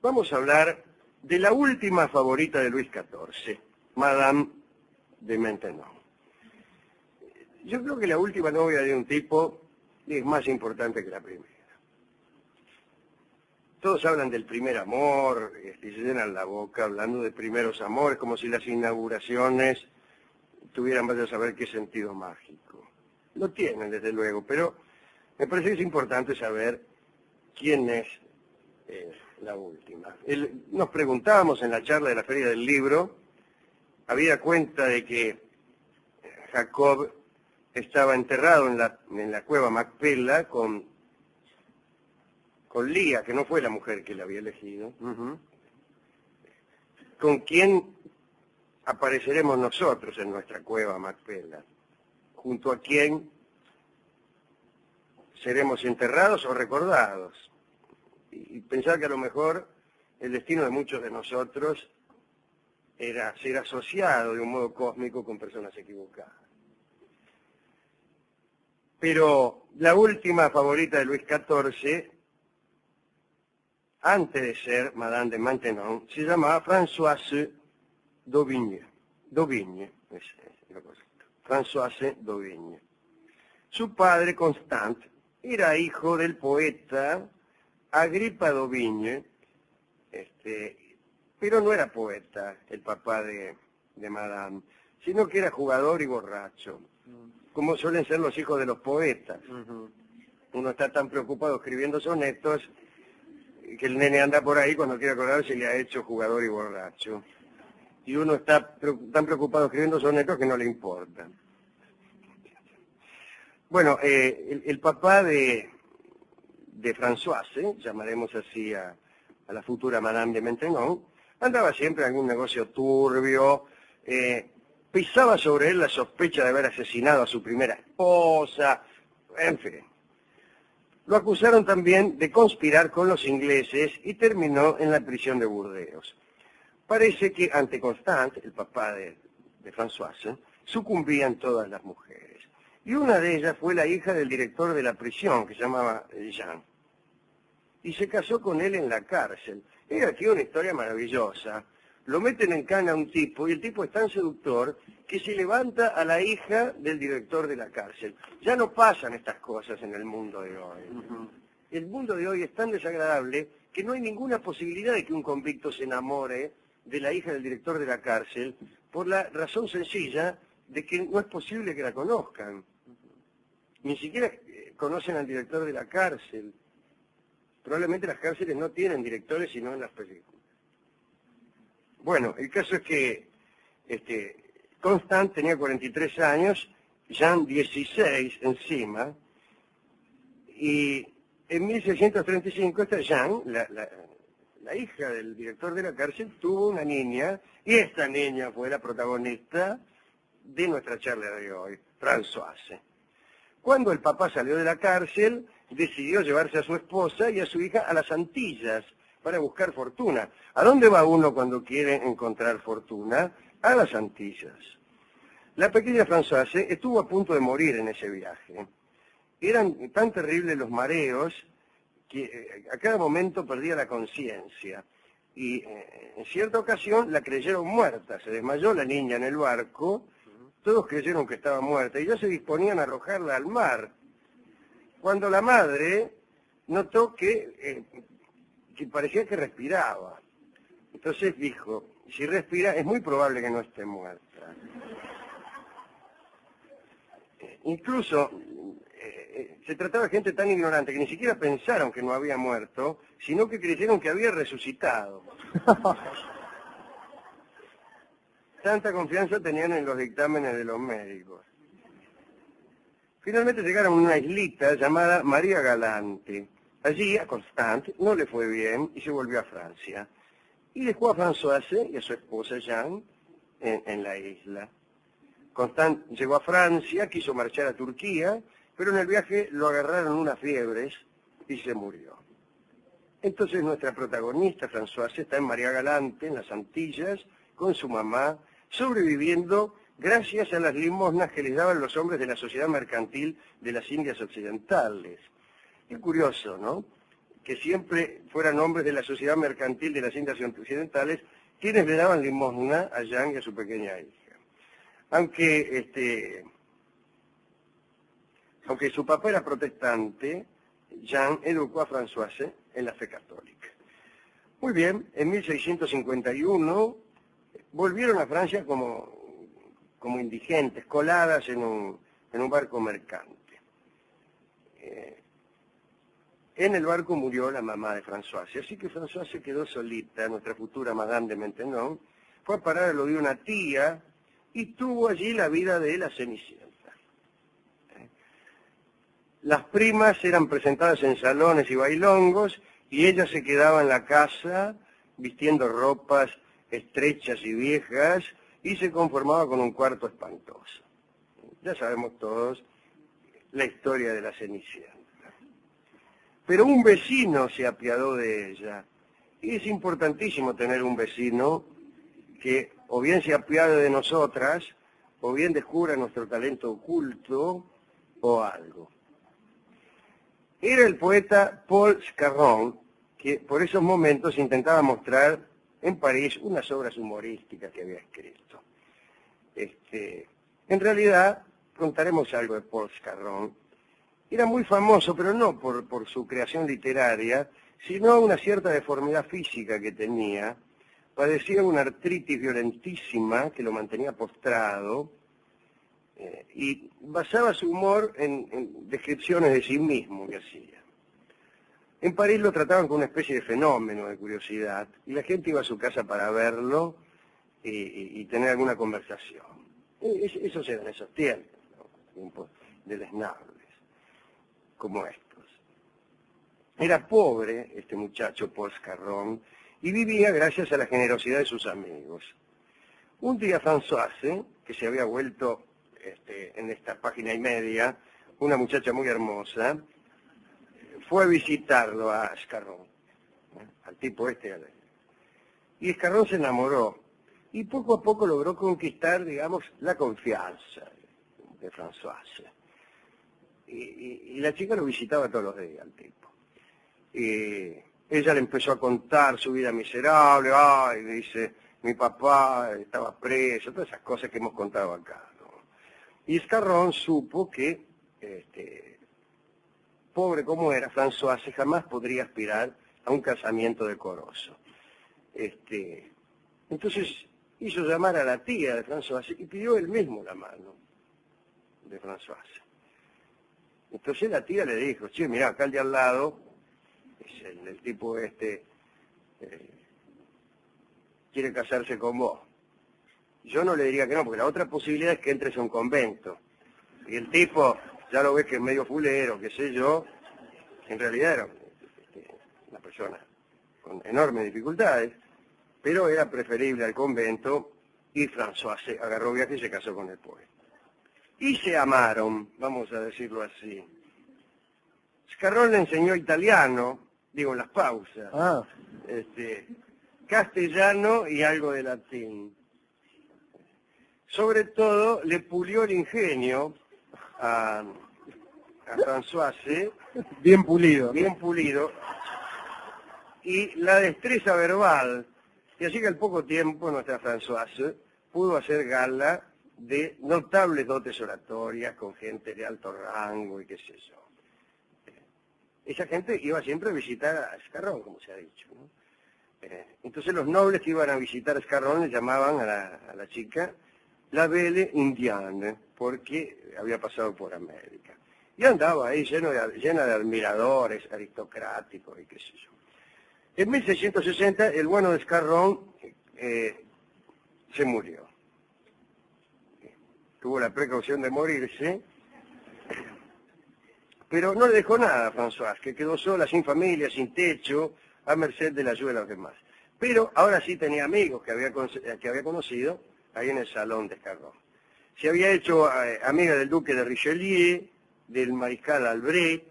vamos a hablar de la última favorita de Luis XIV, Madame de Maintenon. Yo creo que la última novia de un tipo es más importante que la primera. Todos hablan del primer amor, y se llenan la boca hablando de primeros amores, como si las inauguraciones tuvieran, vaya a saber qué sentido mágico. Lo tienen, desde luego, pero me parece que es importante saber quién es la última. Nos preguntábamos en la charla de la Feria del Libro, habida cuenta de que Jacob estaba enterrado en la cueva Macpela con Lía, que no fue la mujer que le había elegido, con quién apareceremos nosotros en nuestra cueva Macpela, junto a quién seremos enterrados o recordados. Y pensar que a lo mejor el destino de muchos de nosotros era ser asociado de un modo cósmico con personas equivocadas. Pero la última favorita de Luis XIV, antes de ser Madame de Maintenon, se llamaba Françoise d'Aubigne. D'Aubigne, es lo correcto. Françoise d'Aubigne. Su padre, Constant, era hijo del poeta Agripa d'Aubigne, pero no era poeta el papá de Madame, sino que era jugador y borracho, como suelen ser los hijos de los poetas. Uno está tan preocupado escribiendo sonetos que el nene anda por ahí cuando quiere acordarse le ha hecho jugador y borracho. Y uno está tan preocupado escribiendo sonetos que no le importa. Bueno, el papá de Françoise, llamaremos así a la futura Madame de Maintenon, andaba siempre en algún negocio turbio, pisaba sobre él la sospecha de haber asesinado a su primera esposa, en fin. Lo acusaron también de conspirar con los ingleses y terminó en la prisión de Burdeos. Parece que ante Constant, el papá de Françoise, sucumbían todas las mujeres. Y una de ellas fue la hija del director de la prisión, que se llamaba Jean. Y se casó con él en la cárcel. Era aquí una historia maravillosa. Lo meten en cana a un tipo, y el tipo es tan seductor que se levanta a la hija del director de la cárcel. Ya no pasan estas cosas en el mundo de hoy. El mundo de hoy es tan desagradable que no hay ninguna posibilidad de que un convicto se enamore de la hija del director de la cárcel, por la razón sencilla de que no es posible que la conozcan. Ni siquiera conocen al director de la cárcel. Probablemente las cárceles no tienen directores sino en las películas. Bueno, el caso es que Constant tenía 43 años, Jean 16 encima, y en 1635 esta Jean, la hija del director de la cárcel, tuvo una niña, y esta niña fue la protagonista de nuestra charla de hoy, Françoise. Cuando el papá salió de la cárcel, decidió llevarse a su esposa y a su hija a las Antillas para buscar fortuna. ¿A dónde va uno cuando quiere encontrar fortuna? A las Antillas. La pequeña Françoise estuvo a punto de morir en ese viaje. Eran tan terribles los mareos que a cada momento perdía la conciencia. Y en cierta ocasión la creyeron muerta. Se desmayó la niña en el barco, todos creyeron que estaba muerta y ya se disponían a arrojarla al mar. Cuando la madre notó que parecía que respiraba. Entonces dijo, si respira es muy probable que no esté muerta. Incluso se trataba de gente tan ignorante que ni siquiera pensaron que no había muerto, sino que creyeron que había resucitado. Tanta confianza tenían en los dictámenes de los médicos. Finalmente llegaron a una islita llamada María Galante. Allí a Constant no le fue bien y se volvió a Francia. Y dejó a Françoise y a su esposa Jean en la isla. Constant llegó a Francia, quiso marchar a Turquía, pero en el viaje lo agarraron unas fiebres y se murió. Entonces nuestra protagonista, Françoise, está en María Galante, en las Antillas, con su mamá, sobreviviendo gracias a las limosnas que les daban los hombres de la sociedad mercantil de las Indias Occidentales. Es curioso, ¿no?, que siempre fueran hombres de la sociedad mercantil de las Indias Occidentales, quienes le daban limosna a Jean y a su pequeña hija. Aunque su papá era protestante, Jean educó a Françoise en la fe católica. Muy bien, en 1651 volvieron a Francia como indigentes, coladas en un barco mercante. En el barco murió la mamá de Françoise, así que Françoise quedó solita, nuestra futura Madame de Maintenon, fue a parar a lo de una tía y tuvo allí la vida de la Cenicienta. Las primas eran presentadas en salones y bailongos y ella se quedaba en la casa vistiendo ropas estrechas y viejas y se conformaba con un cuarto espantoso. Ya sabemos todos la historia de la Cenicienta. Pero un vecino se apiadó de ella. Y es importantísimo tener un vecino que o bien se apiade de nosotras, o bien descubra nuestro talento oculto, o algo. Era el poeta Paul Scarron, que por esos momentos intentaba mostrar en París unas obras humorísticas que había escrito. En realidad, contaremos algo de Paul Scarron. Era muy famoso, pero no por su creación literaria, sino una cierta deformidad física que tenía. Padecía una artritis violentísima que lo mantenía postrado y basaba su humor en descripciones de sí mismo que hacía. En París lo trataban como una especie de fenómeno de curiosidad y la gente iba a su casa para verlo y tener alguna conversación. Esos eran esos tiempos, ¿no? Tiempos deleznables como estos. Era pobre este muchacho Paul Scarron y vivía gracias a la generosidad de sus amigos. Un día Françoise, que se había vuelto en esta página y media una muchacha muy hermosa, fue a visitarlo a Scarron, al tipo y Scarron se enamoró y poco a poco logró conquistar, digamos, la confianza de Françoise. Y la chica lo visitaba todos los días, al tipo. Ella le empezó a contar su vida miserable, dice, mi papá estaba preso, todas esas cosas que hemos contado acá, ¿no? Y Scarron supo que, pobre como era, Françoise jamás podría aspirar a un casamiento decoroso. Entonces hizo llamar a la tía de Françoise y pidió él mismo la mano de Françoise. Entonces la tía le dijo, che, mirá, acá al de al lado, es el tipo quiere casarse con vos. Yo no le diría que no, porque la otra posibilidad es que entres a un convento. Y el tipo, ya lo ves que es medio fulero, qué sé yo, en realidad era una persona con enormes dificultades, pero era preferible al convento y Françoise agarró viaje y se casó con el poeta. Y se amaron, vamos a decirlo así. Scarron le enseñó italiano, digo en las pausas, castellano y algo de latín. Sobre todo le pulió el ingenio a Françoise, Bien pulido. bien pulido, y la destreza verbal, y así que al poco tiempo nuestra Françoise pudo hacer gala de notables dotes oratorias con gente de alto rango y qué sé yo. Esa gente iba siempre a visitar a Scarron, como se ha dicho, ¿no? Entonces los nobles que iban a visitar a Scarron le llamaban a la chica la Belle Indienne, porque había pasado por América. Y andaba ahí llena de admiradores aristocráticos y qué sé yo. En 1660 el bueno de Scarron se murió. Tuvo la precaución de morirse, pero no le dejó nada a Françoise, que quedó sola, sin familia, sin techo, a merced de la ayuda de los demás. Pero ahora sí tenía amigos que había conocido ahí en el salón de Scarron. Se había hecho amiga del duque de Richelieu, del mariscal Albret.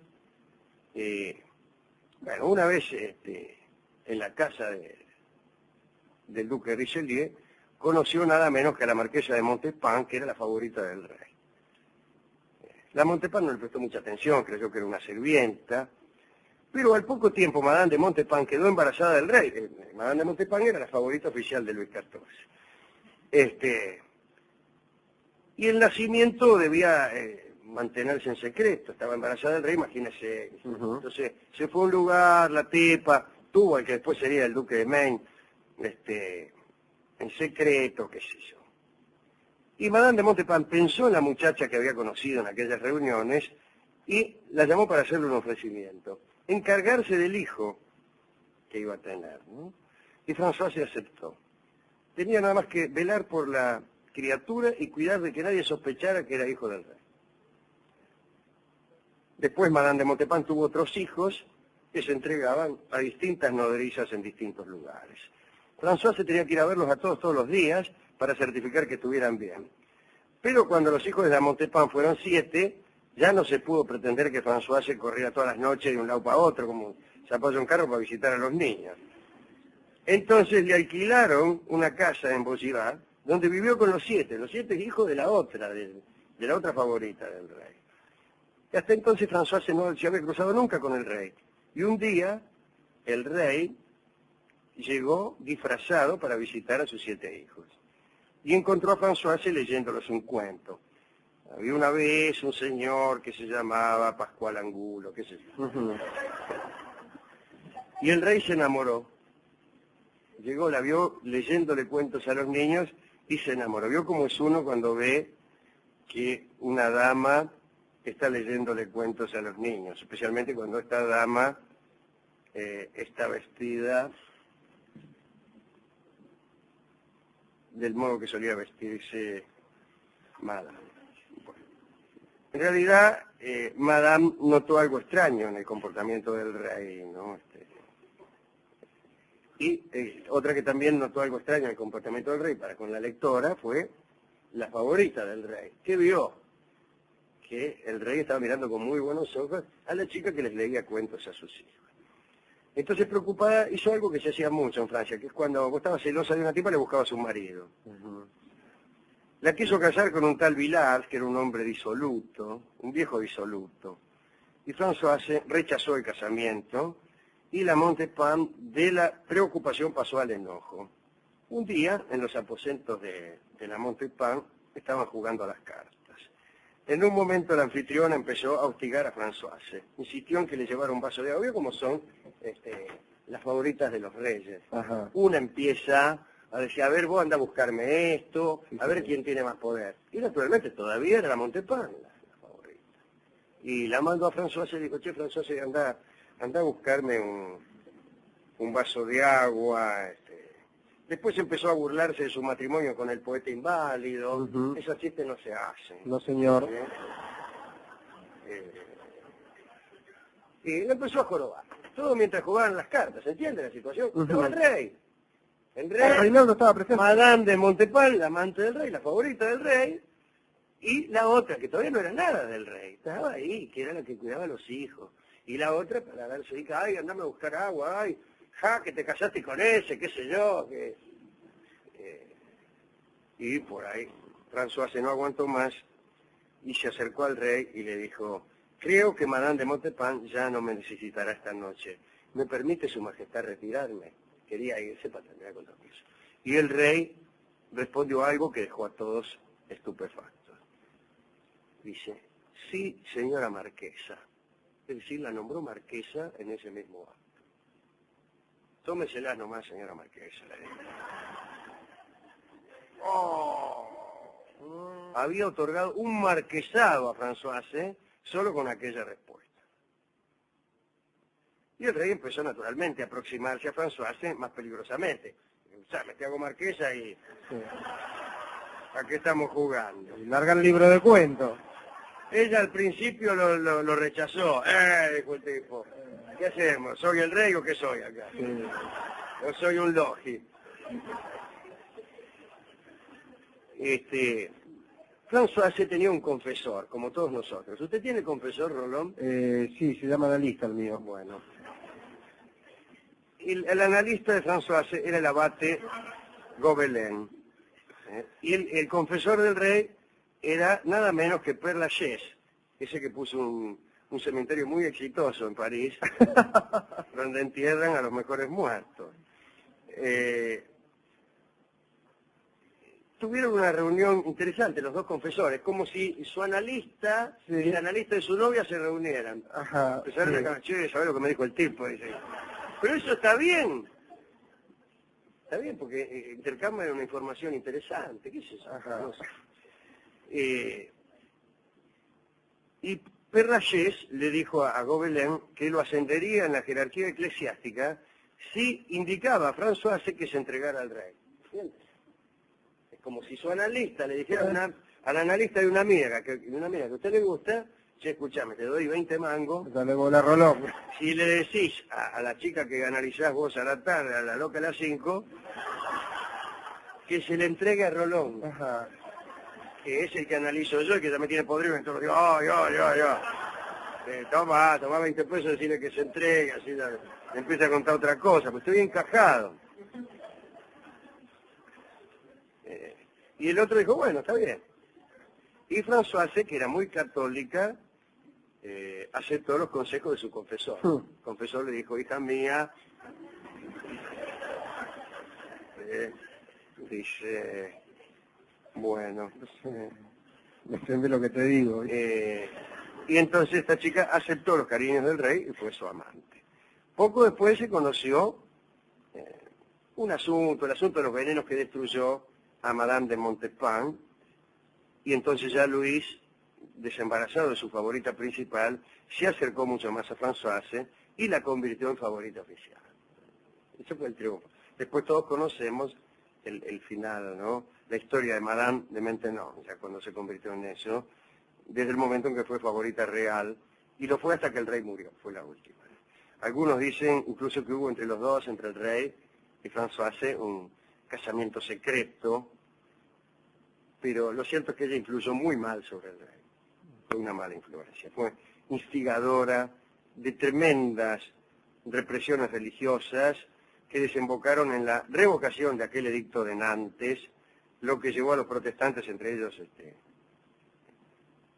Bueno, una vez en la casa del duque de Richelieu, conoció nada menos que a la marquesa de Montespan, que era la favorita del rey. La Montespan no le prestó mucha atención, creyó que era una sirvienta, Pero al poco tiempo Madame de Montespan quedó embarazada del rey. Madame de Montespan era la favorita oficial de Luis XIV. Y el nacimiento debía mantenerse en secreto. Estaba embarazada del rey, imagínese. Entonces se fue a un lugar, la tipa, tuvo al que después sería el duque de Maine, en secreto, qué sé yo. Y Madame de Montespan pensó en la muchacha que había conocido en aquellas reuniones y la llamó para hacerle un ofrecimiento. Encargarse del hijo que iba a tener, ¿no? Y François se aceptó. Tenía nada más que velar por la criatura y cuidar de que nadie sospechara que era hijo del rey. Después Madame de Montespan tuvo otros hijos que se entregaban a distintas nodrizas en distintos lugares. François se tenía que ir a verlos a todos los días para certificar que estuvieran bien. Pero cuando los hijos de la Montespan fueron 7, ya no se pudo pretender que François se corriera todas las noches de un lado para otro, como se apoya un carro para visitar a los niños. Entonces le alquilaron una casa en Vaugirard, donde vivió con los 7 hijos de la otra favorita del rey. Y hasta entonces François no se había cruzado nunca con el rey. Y un día el rey llegó disfrazado para visitar a sus 7 hijos. Y encontró a François leyéndoles un cuento. Había una vez un señor que se llamaba Pascual Angulo, qué sé yo. Y el rey se enamoró. Llegó, la vio leyéndole cuentos a los niños y se enamoró. Vio cómo es uno cuando ve que una dama está leyéndole cuentos a los niños, especialmente cuando esta dama está vestida del modo que solía vestirse Madame. Bueno, en realidad, Madame notó algo extraño en el comportamiento del rey, ¿no? Otra que también notó algo extraño en el comportamiento del rey para con la lectora fue la favorita del rey, que vio que el rey estaba mirando con muy buenos ojos a la chica que les leía cuentos a sus hijos. Entonces, preocupada, hizo algo que se hacía mucho en Francia, que es cuando vos estabas celosa de una tipa, le buscabas un marido. La quiso casar con un tal Villars, que era un hombre disoluto, un viejo disoluto. Y Françoise rechazó el casamiento, y la Montespan de la preocupación pasó al enojo. Un día, en los aposentos de la Montespan, estaban jugando a las cartas. En un momento la anfitriona empezó a hostigar a Françoise. Insistió en que le llevara un vaso de agua. ¿Vio cómo son las favoritas de los reyes? Ajá. Una empieza a decir, a ver, vos anda a buscarme esto, a ver quién tiene más poder. Y naturalmente todavía era la Montespan la favorita. Y la mandó a Françoise y dijo, che, Françoise, anda a buscarme un vaso de agua. Después empezó a burlarse de su matrimonio con el poeta inválido. Esas chistes no se hacen. No, señor. Y lo empezó a jorobar. Todo mientras jugaban las cartas, ¿se entiende la situación? Pero el rey, Reinaldo estaba presente. Madame de Montespan, la amante del rey, la favorita del rey, y la otra, que todavía no era nada del rey, estaba ahí, que era la que cuidaba a los hijos. Y la otra, para darse hija, ay, andame a buscar agua, ay, ja, que te casaste con ese, qué sé yo, y por ahí François no aguantó más y se acercó al rey y le dijo, creo que Madame de Montespan ya no me necesitará esta noche. ¿Me permite su majestad retirarme? Quería irse para terminar con todo eso. Y el rey respondió algo que dejó a todos estupefactos. Dice, sí, señora marquesa. Es decir, la nombró marquesa en ese mismo acto. Tómesela nomás, señora marquesa, le dijo. Había otorgado un marquesado a Françoise solo con aquella respuesta. Y el rey empezó naturalmente a aproximarse a Françoise más peligrosamente. O sea, me te hago marquesa y... Sí. ¿A qué estamos jugando? Y larga el libro de cuentos. Ella al principio lo rechazó. Dijo el tipo. ¿Qué hacemos? ¿Soy el rey o qué soy acá? Sí. Yo soy un logi. Françoise tenía un confesor, como todos nosotros. ¿Usted tiene confesor, Rolón? Sí, se llama analista el mío. Bueno. El analista de Françoise era el abate Gobelin. Y el confesor del rey era nada menos que Père Lachaise, ese que puso un cementerio muy exitoso en París, donde entierran a los mejores muertos. Tuvieron una reunión interesante los dos confesores, como si su analista y el analista de su novia se reunieran. Ajá. Empezaron a decir, che, ¿sabés lo que me dijo el tipo? Dice, pero eso está bien. Está bien, porque intercambian una información interesante. ¿Qué es eso? Ajá. No sé. Y Perrachés le dijo a Gobelin que lo ascendería en la jerarquía eclesiástica si indicaba a François que se entregara al rey. ¿Entiendes? Es como si su analista le dijera al analista de una amiga que a usted le gusta, che, escuchame, te doy 20 mangos. Dale bola, Rolón. Si le decís a la chica que analizás vos a la tarde, a la loca a las 5, que se le entregue a Rolón. Ajá. Que es el que analizo yo y que ya me tiene podrido, entonces digo, toma 20 pesos, decirle que se entregue, así me empieza a contar otra cosa, pues estoy encajado. Y el otro dijo, bueno, está bien. Y Françoise, que era muy católica, aceptó los consejos de su confesor. El confesor le dijo, hija mía, dice, bueno, Entiende lo que te digo. y entonces esta chica aceptó los cariños del rey y fue su amante. Poco después se conoció el asunto de los venenos que destruyó a Madame de Montespan, y entonces ya Luis, desembarazado de su favorita principal, se acercó mucho más a Françoise y la convirtió en favorita oficial. Ese fue el triunfo. Después todos conocemos el final, ¿no? La historia de Madame de Maintenon, ya cuando se convirtió en eso, desde el momento en que fue favorita real, y lo fue hasta que el rey murió, fue la última. Algunos dicen incluso que hubo entre los dos, entre el rey y Françoise, un casamiento secreto, pero lo cierto es que ella influyó muy mal sobre el rey. Fue una mala influencia. Fue instigadora de tremendas represiones religiosas que desembocaron en la revocación de aquel edicto de Nantes, lo que llevó a los protestantes, entre ellos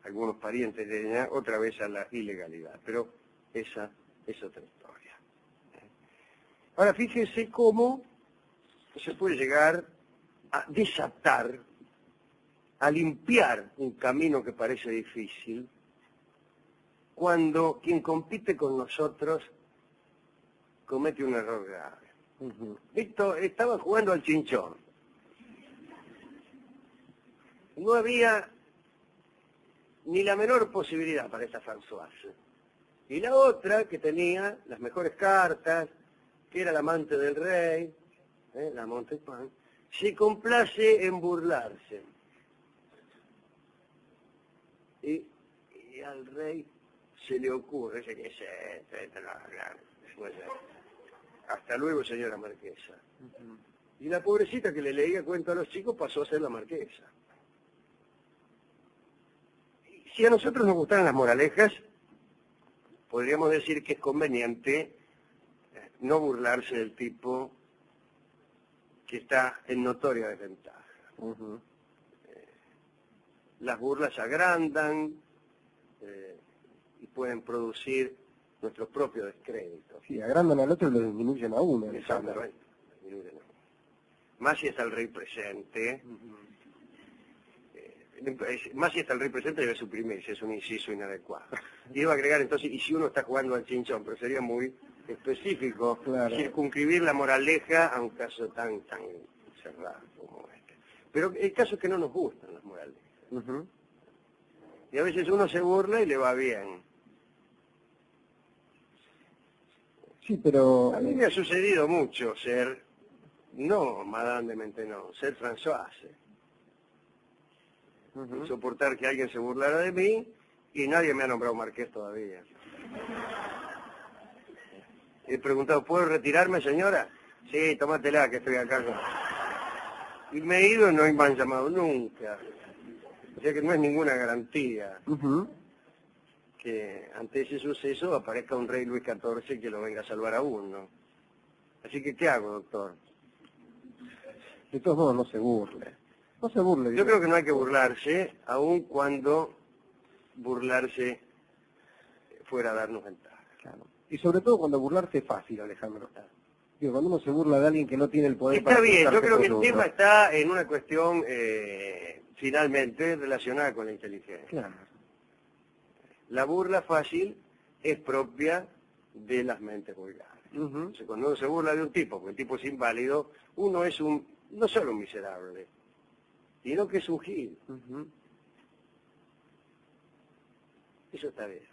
algunos parientes de ella, otra vez a la ilegalidad. Pero esa es otra historia. Ahora fíjese cómo se puede llegar a desatar, a limpiar un camino que parece difícil, cuando quien compite con nosotros comete un error grave. Esto estaba jugando al chinchón. No había ni la menor posibilidad para esta Françoise. Y la otra, que tenía las mejores cartas, que era la amante del rey, la Montespan, se complace en burlarse. Y al rey se le ocurre, hasta luego, señora marquesa. Y la pobrecita que le leía cuento a los chicos pasó a ser la marquesa. Si a nosotros nos gustaran las moralejas, podríamos decir que es conveniente no burlarse del tipo que está en notoria desventaja. Las burlas agrandan y pueden producir nuestro propio descrédito. Sí, agrandan al otro y lo disminuyen a uno. Exactamente. Disminuyen a uno. Más si está el rey presente. Más si está el rey presente debe suprimirse, es un inciso inadecuado. Y iba a agregar entonces, y si uno está jugando al chinchón, pero sería muy específico, claro, circunscribir la moraleja a un caso tan cerrado como este. Pero el caso es que no nos gustan las moralejas. Y a veces uno se burla y le va bien. Sí, pero... A mí me ha sucedido mucho ser, no Madame de Maintenon, ser Françoise. Soportar que alguien se burlara de mí y nadie me ha nombrado marqués todavía. He preguntado, ¿puedo retirarme, señora? Sí, tómatela, que estoy acá. Y me he ido y no me han llamado nunca. O sea que no es ninguna garantía que ante ese suceso aparezca un rey Luis XIV que lo venga a salvar a uno. Así que, ¿qué hago, doctor? De todos modos, no se burle. No se burle. Yo creo que no hay que burlarse, aun cuando burlarse fuera a darnos ventaja. Claro. Y sobre todo cuando burlarse es fácil, Alejandro. Digo, cuando uno se burla de alguien que no tiene el poder Está bien, yo expresarse creo que por el uno. tema está en una cuestión finalmente relacionada con la inteligencia. Claro. La burla fácil es propia de las mentes vulgares. Entonces, cuando uno se burla de un tipo, porque el tipo es inválido, uno es no solo un miserable, sino que es un gil. Eso está bien.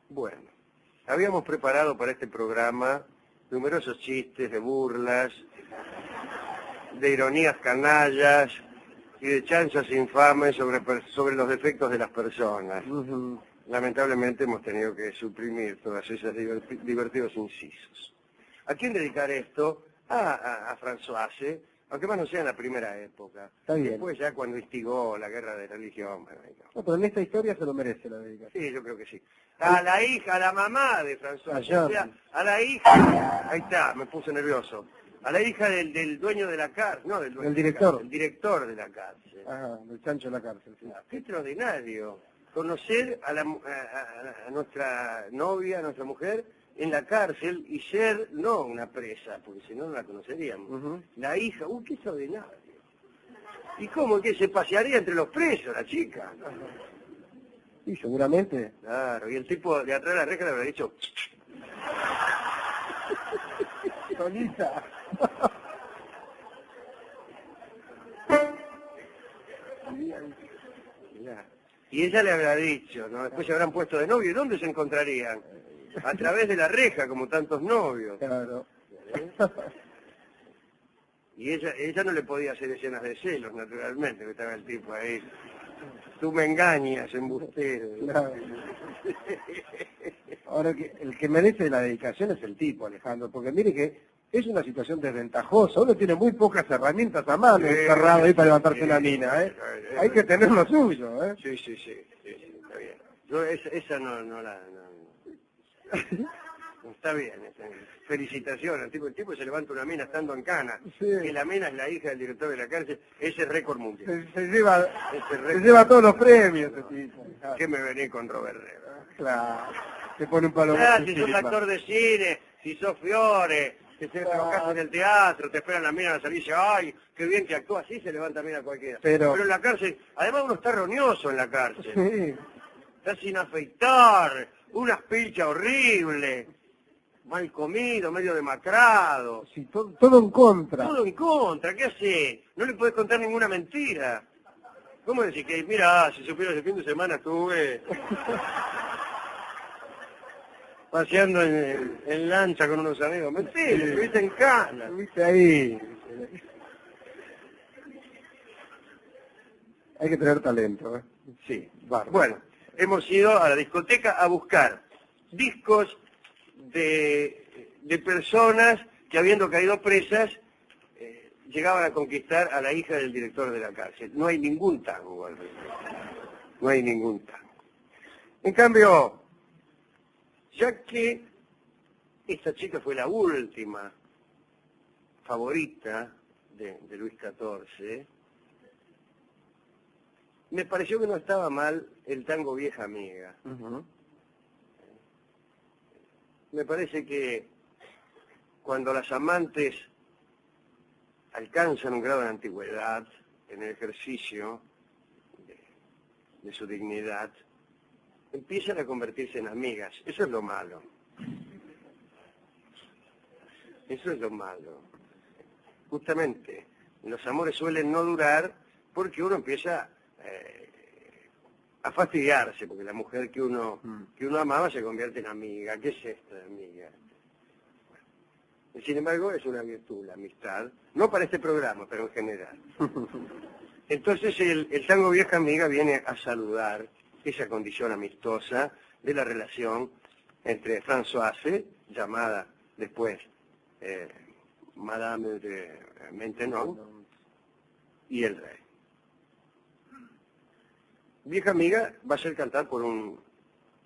Bueno, habíamos preparado para este programa numerosos chistes de burlas, de ironías canallas y de chanzas infames sobre los defectos de las personas. Lamentablemente hemos tenido que suprimir todas esas divertidos incisos. ¿A quién dedicar esto? A Françoise, aunque más no sea en la primera época. Está bien. Después ya cuando instigó la guerra de religión. Bueno, No, pero en esta historia se lo merece la dedicación. sí, yo creo que sí. A la hija, a la mamá de Françoise, Allá. o sea, a la hija, ahí está, me puse nervioso, a la hija del dueño de la cárcel, no del dueño Del de la director. cárcel, el director de la cárcel. Ah, del chancho en la cárcel. Sí. Qué extraordinario. Conocer a nuestra novia, a nuestra mujer, en la cárcel y ser, no una presa, porque si no, no la conoceríamos. La hija, qué extraordinario. ¿Y cómo? ¿Que se pasearía entre los presos, la chica? Y seguramente. Claro, y el tipo de atrás de la reja le habrá dicho... Solita. Mirá. Y ella le habrá dicho, ¿no? Después se habrán puesto de novio. ¿Y dónde se encontrarían? A través de la reja, como tantos novios. Claro. Y ella no le podía hacer escenas de celos, naturalmente, que estaba el tipo ahí. Tú me engañas, embustero. Claro. Ahora, el que merece la dedicación es el tipo, Alejandro, porque mire que es una situación desventajosa. Uno tiene muy pocas herramientas a mano, encerrado ahí para levantarse una mina, ¿eh? Hay que tener lo suyo, ¿eh? Sí, está bien. Yo esa no la... No, está bien. Felicitaciones. El tipo se levanta una mina estando en cana. Sí. Que la mina es la hija del director de la cárcel. Ese es récord mundial. Se lleva todos los premios, ese tipo. ¿Qué me venís con Robert Redford? Claro. Se pone un palo. Si sos actor de cine, si sos Fiore, que se trabajaste en el teatro, te esperan la mina a salir y dice, ay, qué bien que actúa, así se levanta mina cualquiera. Pero en la cárcel, además uno está roñoso en la cárcel. Sí. Está sin afeitar, una pilcha horrible, mal comido, medio demacrado. Sí, todo en contra. Todo en contra, ¿qué hace? No le podés contar ninguna mentira. ¿Cómo decir que, mira, si supieras el fin de semana estuve paseando en lancha con unos amigos? Mentira, estuviste en cana. Estuviste ahí. Hay que tener talento, ¿eh? Sí, bueno, hemos ido a la discoteca a buscar discos de personas que habiendo caído presas llegaban a conquistar a la hija del director de la cárcel. No hay ningún tango al respecto. No hay ningún tango. En cambio, ya que esta chica fue la última favorita de Luis XIV, me pareció que no estaba mal el tango Vieja Amiga. Me parece que cuando las amantes alcanzan un grado de antigüedad en el ejercicio de su dignidad, empiezan a convertirse en amigas. Eso es lo malo. Eso es lo malo. Justamente, los amores suelen no durar porque uno empieza a fastidiarse, porque la mujer que uno amaba se convierte en amiga. ¿Qué es esto de amiga? Sin embargo, es una virtud, la amistad. No para este programa, pero en general. Entonces, el tango Vieja Amiga viene a saludar esa condición amistosa de la relación entre Françoise, llamada después Madame de Maintenon, y el rey. Vieja Amiga va a ser cantada por un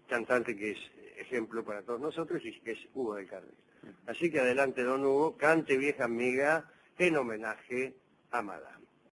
cantante que es ejemplo para todos nosotros y que es Hugo del Carril. Así que adelante, don Hugo, cante Vieja Amiga en homenaje a Madame.